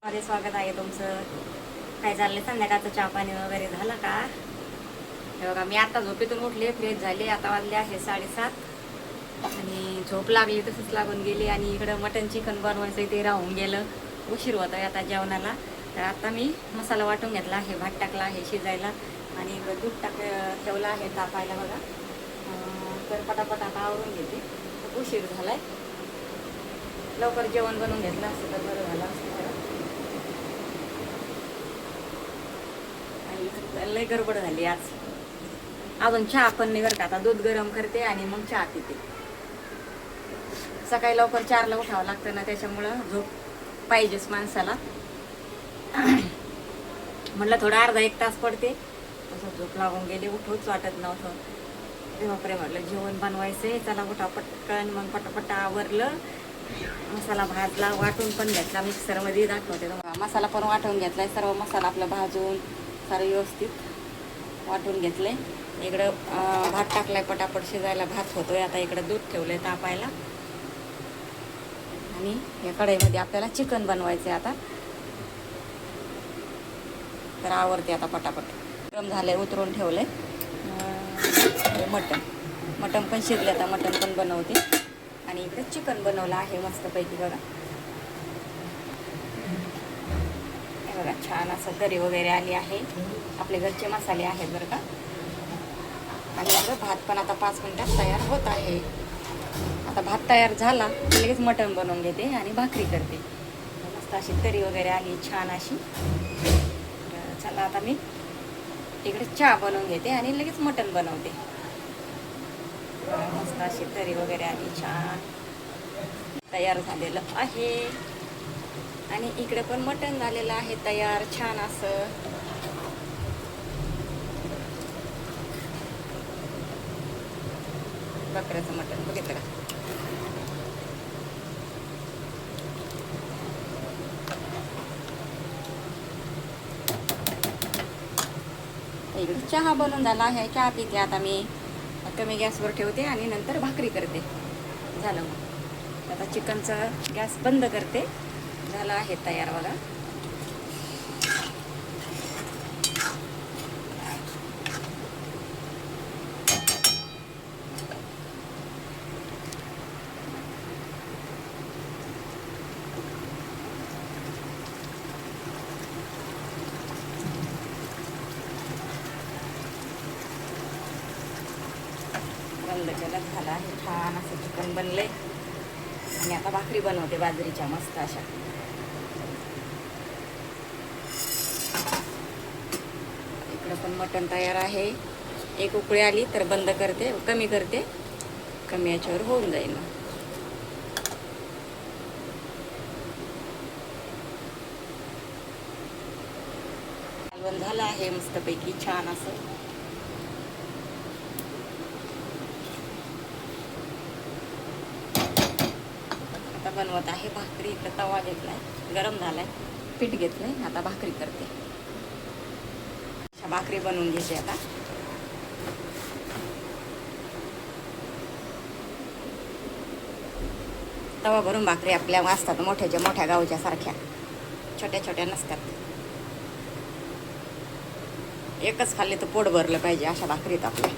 मध्ये स्वागत आहे तुमचं. काय चाललंय? संध्याकाळचं चहा पाणी वगैरे झालं का? हे बघा, मी आता झोपेतून उठले, फ्रेश झाले. आता वाजले आहे 7:30 आणि झोप लागली तसंच लागून गेली. आणि इकडं मटन चिकन बनवायचं ते राहून गेलं. उशीर होत आहे आता जेवणाला. तर आता मी मसाला वाटून घेतला आहे, भात टाकला आहे शिजायला आणि दूध ठेवलं आहे तापायला बघा. तर पटापट आता आवरून घेते. खूप उशीर झालाय. लवकर जेवण बनवून घेतलं असतं तर बरं झालं असतं. लय गडबड झाली आज. अजून चहा पण नाही बरं का. आता दूध गरम करते आणि मग चहा पिते. सकाळी लवकर 4ला उठावं लागतं ना, त्याच्यामुळं झोप पाहिजेच माणसाला. म्हटलं थोडा अर्धा एक तास पडते, तसं झोप लागून गेले. उठूच वाटत नव्हतं. बापरे म्हटलं जेवण बनवायचंय, चला उठा पटकन. मग पटापट आवरलं. मसाला भाजला, वाटून पण घेतला मिक्सरमध्ये. दाखवते तुम्हाला. मसाला पण वाटून घेतलाय. सर्व मसाला आपला भाजून सारं व्यवस्थित वाटून घेतलंय. इकडं भात टाकलाय पटापट शिजायला. भात होतोय आता. इकडं दूध ठेवलंय तापायला आणि या कढईमध्ये आपल्याला चिकन बनवायचंय आता. तर आवरते आता पटापट. गरम झालंय, उतरून ठेवलंय. मटण पण शिजले. आता मटण पण बनवते. आणि इकडे चिकन बनवलं आहे मस्तपैकी बघा. बघा छान असं तरी वगैरे आली आहे. आपले घरचे मसाले आहेत बरं का. आणि इकडं भात पण आता 5 मिनिटात तयार होत आहे. आता भात तयार झाला लगेच मटण बनवून घेते आणि भाकरी करते. मस्त अशी तरी वगैरे आली छान अशी. चला आता मी इकडे चहा बनवून घेते आणि लगेच मटण बनवते. मस्त अशी तरी वगैरे आली छान तयार झालेलं आहे. आणि इकडे पण मटण झालेलं आहे तयार छान असं. बकऱ्याचं मटण बघितलं का. इकडे चहा बनवून झाला आहे. चहा पिते आता मी. कमी गॅसवर ठेवते आणि नंतर भाकरी करते. झालं मग. आता चिकनचा गॅस बंद करते. झाला आहे तयार बघा. बंद केलं. झालं आहे छान असं चिकन बनले. आणि आता भाकरी बनवते बाजरीच्या मस्त अशा. इकडं पण मटण तयार आहे. एक उकळी आली तर बंद करते, कमी करते. कमी याच्यावर होऊन जाईल. कालवण झालं आहे मस्तपैकी छान असं. आता बनवत आहे भाकरी. इकडं तवा घेतलाय, गरम झालाय. पीठ घेतलंय. आता भाकरी करते. भाकरी बनवून घेते आता. तवा भरून भाकरी आपल्या असतात मोठ्याच्या मोठ्या गावच्या सारख्या. छोट्या छोट्या नसतात. एकच खाल्ली तर पोट भरलं पाहिजे अशा भाकरीत आपल्या.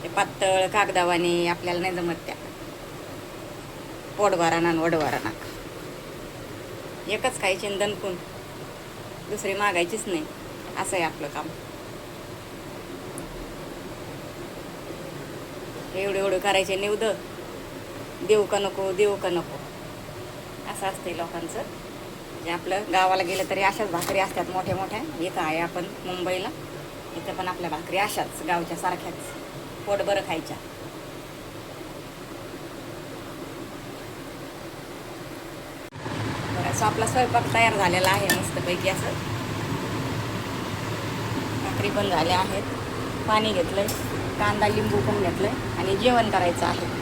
ते पातळ कागदावाने आपल्याला नाही जमत त्या. पोट भराना आणि वड भराना. एकच खायची आणि दणकून दुसरी मागायचीच नाही. असं आहे आपलं काम. एवढं एवढं करायचे निवद. देऊ का नको, देऊ का नको, असं असते लोकांचं. जे आपलं गावाला गेलं तरी अशाच भाकरी असतात मोठ्या मोठ्या. इथं आहे आपण मुंबईला. इथं पण आपल्या भाकरी अशाच गावच्या सारख्याच पोट बरं खायच्या. बरं असं आपला स्वयंपाक तयार झालेला आहे मस्तपैकी असं. भाकरी पण झाल्या आहेत. पाणी घेतलंय, कांदा लिंबू पण घेतलंय आणि जेवण करायचं आहे.